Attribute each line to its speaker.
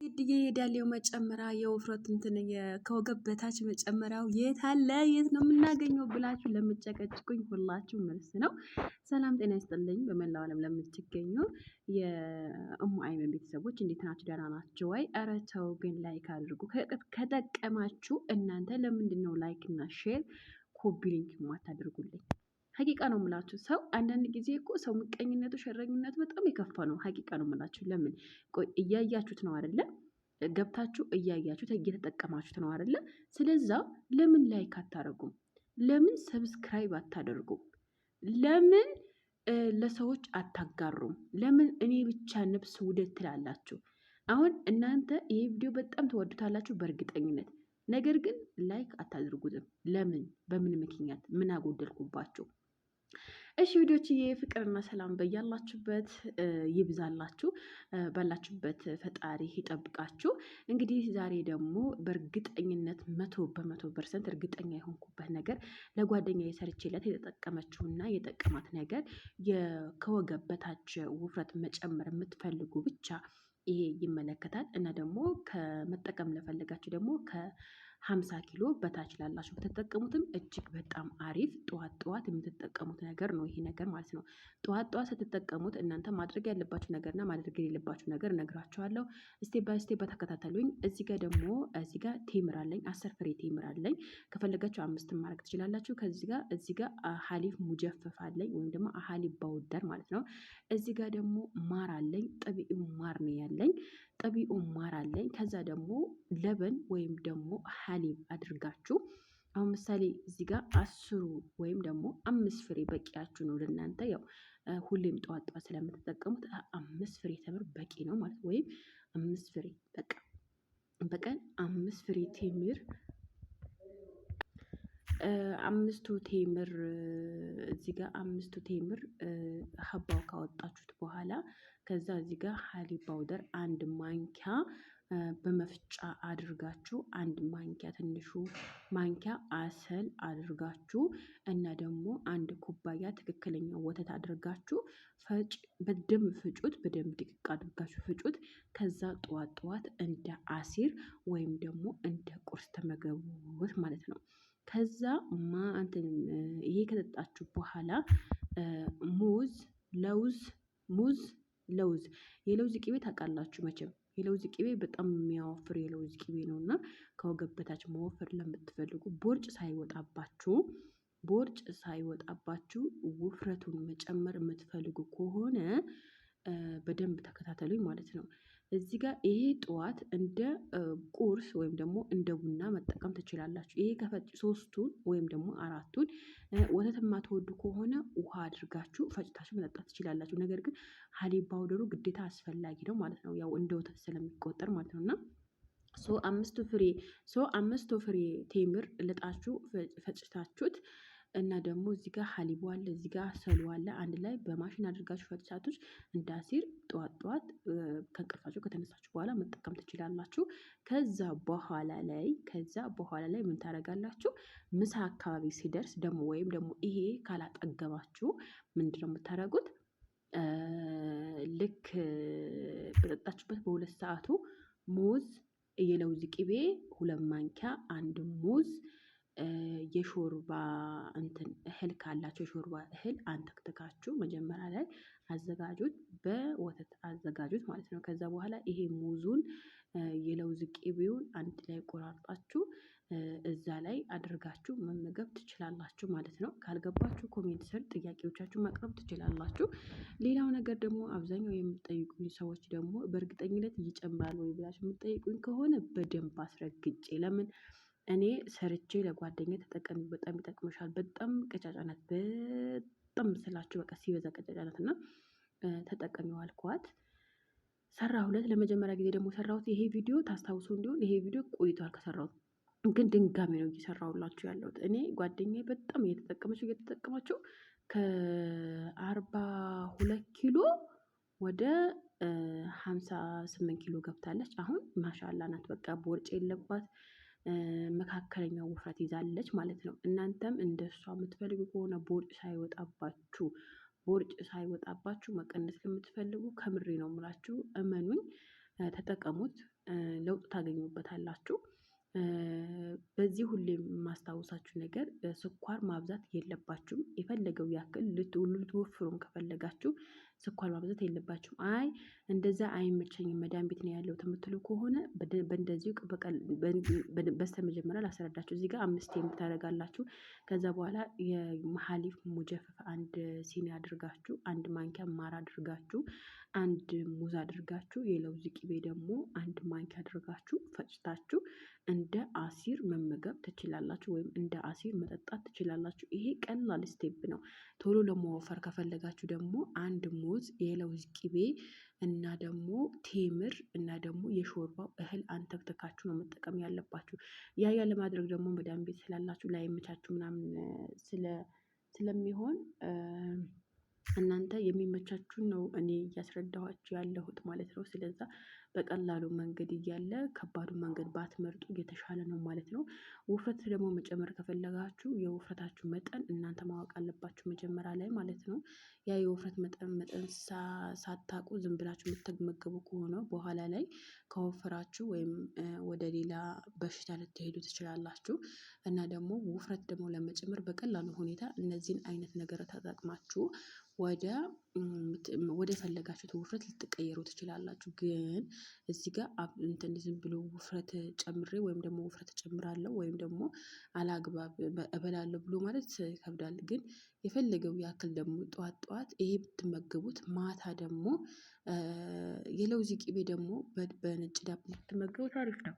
Speaker 1: ግድዬ የዳሌው መጨመሪያ የውፍረት እንትን ከወገብ በታች መጨመሪያው የት አለ የት ነው የምናገኘው ብላችሁ ለምጨቀጭቁኝ ሁላችሁ መልስ ነው። ሰላም ጤና ይስጥልኝ። በመላው ዓለም ለምትገኙ የእሙ አይመን ቤተሰቦች እንዴት ናችሁ? ደህና ናችሁ ወይ? ኧረ ተው ግን ላይክ አድርጉ። ከጠቀማችሁ እናንተ ለምንድን ነው ላይክ እና ሼር ኮፒ ሊንክ የማታደርጉልኝ? ሀቂቃ ነው የምላችሁ። ሰው አንዳንድ ጊዜ እኮ ሰው ምቀኝነቱ ሸረኝነቱ በጣም የከፋ ነው። ሀቂቃ ነው የምላችሁ። ለምን ቆይ እያያችሁት ነው አይደለ? ገብታችሁ እያያችሁት እየተጠቀማችሁት ነው አይደለ? ስለዛ ለምን ላይክ አታደርጉም? ለምን ሰብስክራይብ አታደርጉም? ለምን ለሰዎች አታጋሩም? ለምን እኔ ብቻ ነፍስ ውደት ትላላችሁ? አሁን እናንተ ይሄ ቪዲዮ በጣም ተወዱታላችሁ በእርግጠኝነት። ነገር ግን ላይክ አታድርጉትም። ለምን? በምን ምክንያት? ምን አጎደልኩባችሁ? እሺ ቪዲዮች የፍቅርና ሰላም በያላችሁበት ይብዛላችሁ። ባላችሁበት ፈጣሪ ይጠብቃችሁ። እንግዲህ ዛሬ ደግሞ በእርግጠኝነት 100% እርግጠኛ የሆንኩበት ነገር ለጓደኛ የሰርችለት የተጠቀመችውና የጠቀማት ነገር ከወገብ በታች ውፍረት መጨመር የምትፈልጉ ብቻ ይሄ ይመለከታል። እና ደግሞ ከመጠቀም ለፈለጋችሁ ደግሞ ከ50 ኪሎ በታች ላላችሁ በተጠቀሙትም እጅግ በጣም አሪፍ ጠዋት የምትጠቀሙት ነገር ነው ይሄ ነገር ማለት ነው። ጠዋት ስትጠቀሙት እናንተ ማድረግ ያለባችሁ ነገርና ማድረግ የሌለባችሁ ነገር እነግራችኋለሁ። ስቴፕ ባይ ስቴፕ በተከታተሉኝ። እዚህ ጋር ደግሞ እዚህ ጋር ቴምር አለኝ፣ 10 ፍሬ ቴምር አለኝ። ከፈለጋችሁ 5 ማድረግ ትችላላችሁ። እዚህ ጋር ሀሊፍ ሙጀፈፍ አለኝ ወይም ደግሞ ሀሊፍ ባውደር ማለት ነው። እዚህ ጋር ደግሞ ማር አለኝ፣ ጠቢኡ ማር ነው ያለኝ። ጠቢኡ ማር አለኝ። ከዛ ደግሞ ለበን ወይም ደግሞ ሀሊብ አድርጋችሁ አሁን ምሳሌ እዚህ ጋር 10 ወይም ደግሞ 5 ፍሬ በቂያችሁ ነው ለእናንተ። ያው ሁሌም ጠዋት ስለምትጠቀሙት 5 ፍሬ ተምር በቂ ነው ማለት ወይም 5 ፍሬ በቀን 5 ፍሬ ቴምር 5ቱ ቴምር እዚህ ጋር 5ቱ ቴምር ሀባው ካወጣችሁት በኋላ ከዛ እዚህ ጋር ሀሊብ ፓውደር 1 ማንኪያ በመፍጫ አድርጋችሁ 1 ማንኪያ ትንሹ ማንኪያ አሰል አድርጋችሁ እና ደግሞ 1 ኩባያ ትክክለኛ ወተት አድርጋችሁ በደንብ ፍጩት። በደንብ ድቅቅ አድርጋችሁ ፍጩት። ከዛ ጠዋት እንደ አሲር ወይም ደግሞ እንደ ቁርስ ተመገቡት ማለት ነው። ከዛ ይሄ ከጠጣችሁ በኋላ ለውዝ የለውዝ ቅቤ ታውቃላችሁ መቼም። የለውዝ ቅቤ በጣም የሚያወፍር የለውዝ ቅቤ ነው እና ከወገብ በታች መወፈር ለምትፈልጉ ቦርጭ ሳይወጣባችሁ ውፍረቱን መጨመር የምትፈልጉ ከሆነ በደንብ ተከታተሉኝ ማለት ነው። እዚህ ጋር ይሄ ጠዋት እንደ ቁርስ ወይም ደግሞ እንደ ቡና መጠቀም ትችላላችሁ። ይሄ ከፈጭ 3ቱን ወይም ደግሞ 4ቱን ወተት የማትወዱ ከሆነ ውሃ አድርጋችሁ ፈጭታችሁ መጠጣት ትችላላችሁ። ነገር ግን ሀሊብ ፓውደሩ ግዴታ አስፈላጊ ነው ማለት ነው። ያው እንደ ወተት ስለሚቆጠር ማለት ነው። እና 5 ፍሬ ቴምር ልጣችሁ ፈጭታችሁት እና ደግሞ እዚህ ጋር ሀሊቡ አለ፣ እዚህ ጋር ሰሉ አለ። አንድ ላይ በማሽን አድርጋችሁ ፈጭታችሁ እንደ አሲር ጠዋት ከእንቅልፋችሁ ከተነሳችሁ በኋላ መጠቀም ትችላላችሁ። ከዛ በኋላ ላይ ምን ታደርጋላችሁ? ምሳ አካባቢ ሲደርስ ደግሞ ወይም ደግሞ ይሄ ካላጠገባችሁ ምንድነው የምታደርጉት? ልክ በጠጣችሁበት በ2 ሰዓቱ ሙዝ የለውዝ ቅቤ 2 ማንኪያ 1 ሙዝ የሾርባ እህል ካላቸው የሾርባ እህል አንተክትካችሁ መጀመሪያ ላይ አዘጋጁት፣ በወተት አዘጋጁት ማለት ነው። ከዛ በኋላ ይሄ ሙዙን የለውዝ ቅቤውን አንድ ላይ ቆራርጣችሁ እዛ ላይ አድርጋችሁ መመገብ ትችላላችሁ ማለት ነው። ካልገባችሁ ኮሜንት ስር ጥያቄዎቻችሁ ማቅረብ ትችላላችሁ። ሌላው ነገር ደግሞ አብዛኛው የምትጠይቁኝ ሰዎች ደግሞ በእርግጠኝነት ይጨምራል ወይ ብላችሁ የምትጠይቁኝ ከሆነ በደንብ አስረግጬ ለምን እኔ ሰርቼ ለጓደኛዬ ተጠቀሚ፣ በጣም ይጠቅምሻል፣ በጣም ቀጫጫ ናት፣ በጣም ስላችሁ በቃ ሲበዛ ቀጫጫ ናት እና ተጠቀሚው አልኳት። ሰራሁለት። ለመጀመሪያ ጊዜ ደግሞ ሰራሁት። ይሄ ቪዲዮ ታስታውሱ እንዲሆን ይሄ ቪዲዮ ቆይቷል ከሰራሁት፣ ግን ድንጋሜ ነው እየሰራሁላችሁ ያለሁት። እኔ ጓደኛዬ በጣም እየተጠቀመችው ከ42 ኪሎ ወደ 58 ኪሎ ገብታለች። አሁን ማሻላ ናት። በቃ ቦርጭ የለባት፣ መካከለኛ ውፍረት ይዛለች ማለት ነው። እናንተም እንደሷ የምትፈልጉ ከሆነ ቦርጭ ሳይወጣባችሁ መቀነስ ለምትፈልጉ ከምሬ ነው የምላችሁ፣ እመኑኝ፣ ተጠቀሙት። ለውጥ ታገኙበታላችሁ። በዚህ ሁሌም የማስታውሳችሁ ነገር ስኳር ማብዛት የለባችሁም። የፈለገው ያክል ልትወፍሩም ከፈለጋችሁ ስኳር ማብዛት የለባችሁም። አይ እንደዛ አይመቸኝም መዳም ቤት ነው ያለው የምትሉ ከሆነ በእንደዚሁ በስተመጀመሪያ ላስረዳችሁ። እዚህ ጋር 5 ታደርጋላችሁ። ከዛ በኋላ የመሀሊፍ ሙጀፈፍ 1 ሲኒ አድርጋችሁ 1 ማንኪያ ማር አድርጋችሁ 1 ሙዝ አድርጋችሁ የለውዝ ቅቤ ደግሞ 1 ማንኪያ አድርጋችሁ ፈጭታችሁ እንደ አሲር መመገብ ትችላላችሁ፣ ወይም እንደ አሲር መጠጣት ትችላላችሁ። ይሄ ቀላል ስቴፕ ነው። ቶሎ ለመወፈር ከፈለጋችሁ ደግሞ 1 ሙዝ፣ የለውዝ ቅቤ እና ደግሞ ቴምር እና ደግሞ የሾርባው እህል አንተክተካችሁ ነው መጠቀም ያለባችሁ። ያ ለማድረግ ደግሞ መዳም ቤት ስላላችሁ ላይመቻችሁ ምናምን ስለሚሆን እናንተ የሚመቻችሁን ነው እኔ እያስረዳኋችሁ ያለሁት ማለት ነው። ስለዛ በቀላሉ መንገድ እያለ ከባዱ መንገድ ባትመርጡ የተሻለ ነው ማለት ነው። ውፍረት ደግሞ መጨመር ከፈለጋችሁ የውፍረታችሁ መጠን እናንተ ማወቅ አለባችሁ መጀመሪያ ላይ ማለት ነው። ያ የውፍረት መጠን ሳታውቁ ዝም ብላችሁ የምትመገቡ ከሆነ በኋላ ላይ ከወፈራችሁ ወይም ወደ ሌላ በሽታ ልትሄዱ ትችላላችሁ። እና ደግሞ ውፍረት ደግሞ ለመጨመር በቀላሉ ሁኔታ እነዚህን አይነት ነገር ተጠቅማችሁ ወደ ፈለጋችሁት ውፍረት ልትቀየሩ ትችላላችሁ። ግን እዚህ ጋር እንትን ዝም ብሎ ውፍረት ጨምሬ ወይም ደግሞ ውፍረት ጨምራለሁ ወይም ደግሞ አላግባብ እበላለሁ ብሎ ማለት ይከብዳል። ግን የፈለገው ያክል ደግሞ ጠዋት ይሄ ብትመገቡት ማታ ደግሞ የለውዝ ቅቤ ደግሞ በነጭ ዳቦ ብትመገቡት አሪፍ ነው።